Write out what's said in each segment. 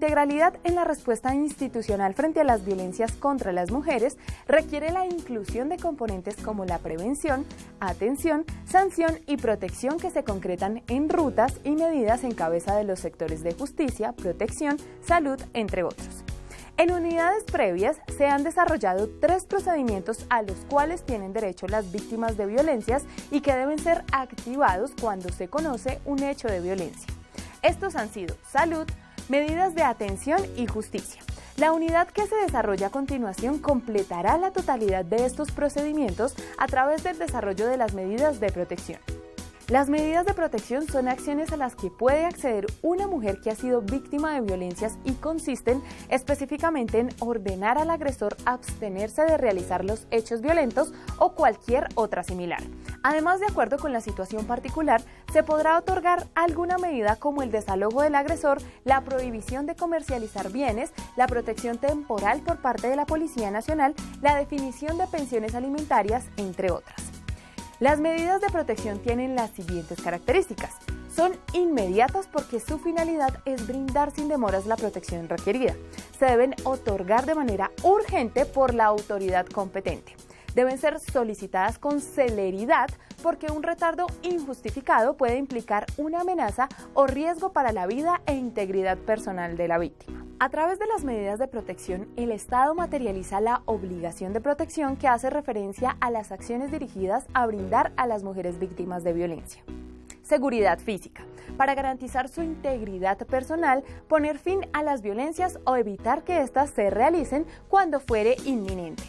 integralidad en la respuesta institucional frente a las violencias contra las mujeres requiere la inclusión de componentes como la prevención, atención, sanción y protección que se concretan en rutas y medidas en cabeza de los sectores de justicia, protección, salud, entre otros. En unidades previas se han desarrollado 3 procedimientos a los cuales tienen derecho las víctimas de violencias y que deben ser activados cuando se conoce un hecho de violencia. Estos han sido salud, medidas de atención y justicia. La unidad que se desarrolla a continuación completará la totalidad de estos procedimientos a través del desarrollo de las medidas de protección. Las medidas de protección son acciones a las que puede acceder una mujer que ha sido víctima de violencias y consisten específicamente en ordenar al agresor abstenerse de realizar los hechos violentos o cualquier otra similar. Además, de acuerdo con la situación particular, se podrá otorgar alguna medida como el desalojo del agresor, la prohibición de comercializar bienes, la protección temporal por parte de la Policía Nacional, la definición de pensiones alimentarias, entre otras. Las medidas de protección tienen las siguientes características. Son inmediatas porque su finalidad es brindar sin demoras la protección requerida. Se deben otorgar de manera urgente por la autoridad competente. Deben ser solicitadas con celeridad porque un retardo injustificado puede implicar una amenaza o riesgo para la vida e integridad personal de la víctima. A través de las medidas de protección, el Estado materializa la obligación de protección que hace referencia a las acciones dirigidas a brindar a las mujeres víctimas de violencia. Seguridad física, para garantizar su integridad personal, poner fin a las violencias o evitar que éstas se realicen cuando fuere inminente.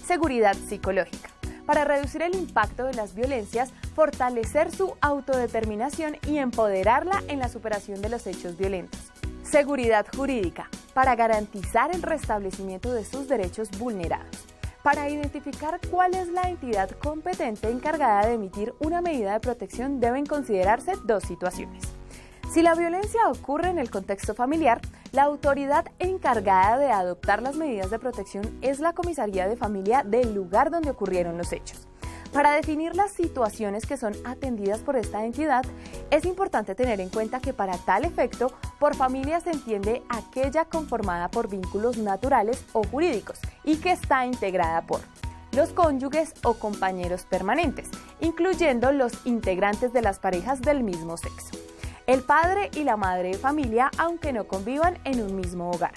Seguridad psicológica, para reducir el impacto de las violencias, fortalecer su autodeterminación y empoderarla en la superación de los hechos violentos. Seguridad jurídica, para garantizar el restablecimiento de sus derechos vulnerados. Para identificar cuál es la entidad competente encargada de emitir una medida de protección deben considerarse 2 situaciones. Si la violencia ocurre en el contexto familiar, la autoridad encargada de adoptar las medidas de protección es la comisaría de familia del lugar donde ocurrieron los hechos. Para definir las situaciones que son atendidas por esta entidad, es importante tener en cuenta que para tal efecto, por familia se entiende aquella conformada por vínculos naturales o jurídicos y que está integrada por los cónyuges o compañeros permanentes, incluyendo los integrantes de las parejas del mismo sexo, el padre y la madre de familia, aunque no convivan en un mismo hogar,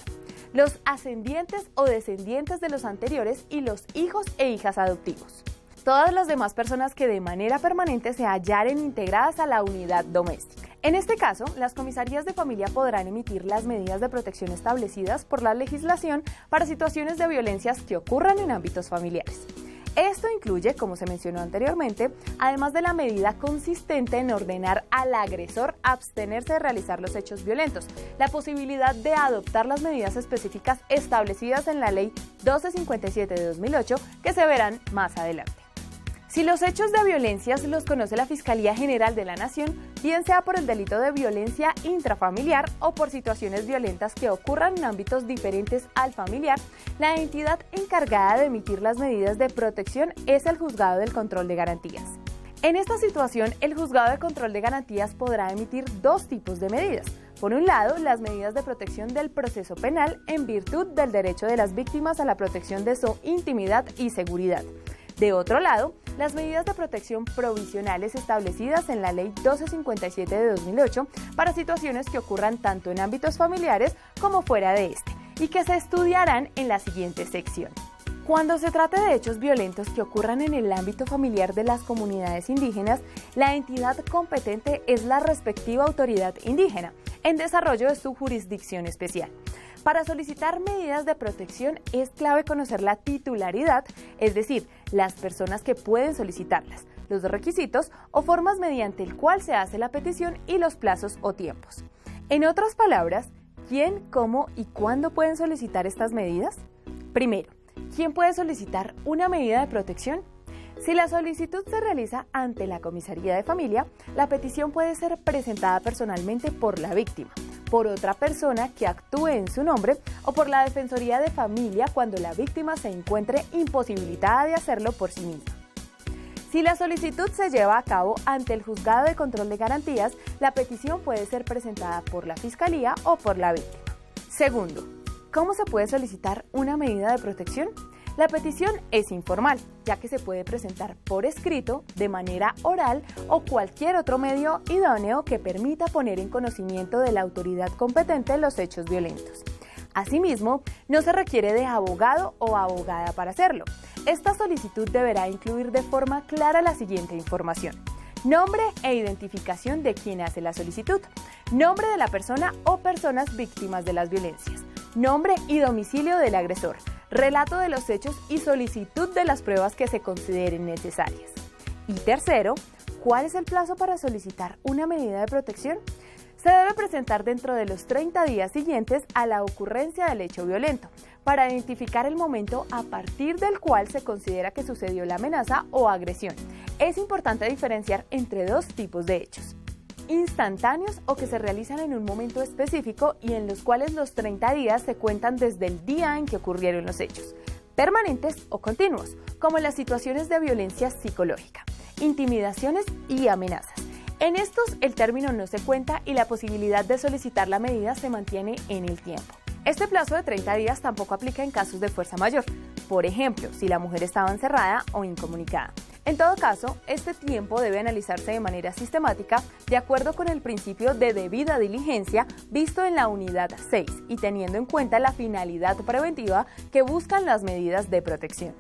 los ascendientes o descendientes de los anteriores y los hijos e hijas adoptivos. Todas las demás personas que de manera permanente se hallaren integradas a la unidad doméstica. En este caso, las comisarías de familia podrán emitir las medidas de protección establecidas por la legislación para situaciones de violencias que ocurran en ámbitos familiares. Esto incluye, como se mencionó anteriormente, además de la medida consistente en ordenar al agresor abstenerse de realizar los hechos violentos, la posibilidad de adoptar las medidas específicas establecidas en la Ley 1257 de 2008, que se verán más adelante. Si los hechos de violencias los conoce la Fiscalía General de la Nación, bien sea por el delito de violencia intrafamiliar o por situaciones violentas que ocurran en ámbitos diferentes al familiar, la entidad encargada de emitir las medidas de protección es el Juzgado del Control de Garantías. En esta situación, el Juzgado de Control de Garantías podrá emitir 2 tipos de medidas. Por un lado, las medidas de protección del proceso penal en virtud del derecho de las víctimas a la protección de su intimidad y seguridad. De otro lado, las medidas de protección provisionales establecidas en la Ley 1257 de 2008 para situaciones que ocurran tanto en ámbitos familiares como fuera de este y que se estudiarán en la siguiente sección. Cuando se trate de hechos violentos que ocurran en el ámbito familiar de las comunidades indígenas, la entidad competente es la respectiva autoridad indígena, en desarrollo de su jurisdicción especial. Para solicitar medidas de protección es clave conocer la titularidad, es decir, las personas que pueden solicitarlas, los requisitos o formas mediante el cual se hace la petición y los plazos o tiempos. En otras palabras, ¿quién, cómo y cuándo pueden solicitar estas medidas? Primero, ¿quién puede solicitar una medida de protección? Si la solicitud se realiza ante la comisaría de familia, la petición puede ser presentada personalmente por la víctima, por otra persona que actúe en su nombre o por la Defensoría de Familia cuando la víctima se encuentre imposibilitada de hacerlo por sí misma. Si la solicitud se lleva a cabo ante el Juzgado de Control de Garantías, la petición puede ser presentada por la Fiscalía o por la víctima. Segundo, ¿cómo se puede solicitar una medida de protección? La petición es informal, ya que se puede presentar por escrito, de manera oral o cualquier otro medio idóneo que permita poner en conocimiento de la autoridad competente los hechos violentos. Asimismo, no se requiere de abogado o abogada para hacerlo. Esta solicitud deberá incluir de forma clara la siguiente información: nombre e identificación de quien hace la solicitud, nombre de la persona o personas víctimas de las violencias, nombre y domicilio del agresor, relato de los hechos y solicitud de las pruebas que se consideren necesarias. Y tercero, ¿cuál es el plazo para solicitar una medida de protección? Se debe presentar dentro de los 30 días siguientes a la ocurrencia del hecho violento, para identificar el momento a partir del cual se considera que sucedió la amenaza o agresión. Es importante diferenciar entre dos tipos de hechos: instantáneos, o que se realizan en un momento específico y en los cuales los 30 días se cuentan desde el día en que ocurrieron los hechos; permanentes o continuos, como en las situaciones de violencia psicológica, intimidaciones y amenazas. En estos, el término no se cuenta y la posibilidad de solicitar la medida se mantiene en el tiempo. Este plazo de 30 días tampoco aplica en casos de fuerza mayor, por ejemplo, si la mujer estaba encerrada o incomunicada. En todo caso, este tiempo debe analizarse de manera sistemática de acuerdo con el principio de debida diligencia visto en la unidad 6 y teniendo en cuenta la finalidad preventiva que buscan las medidas de protección.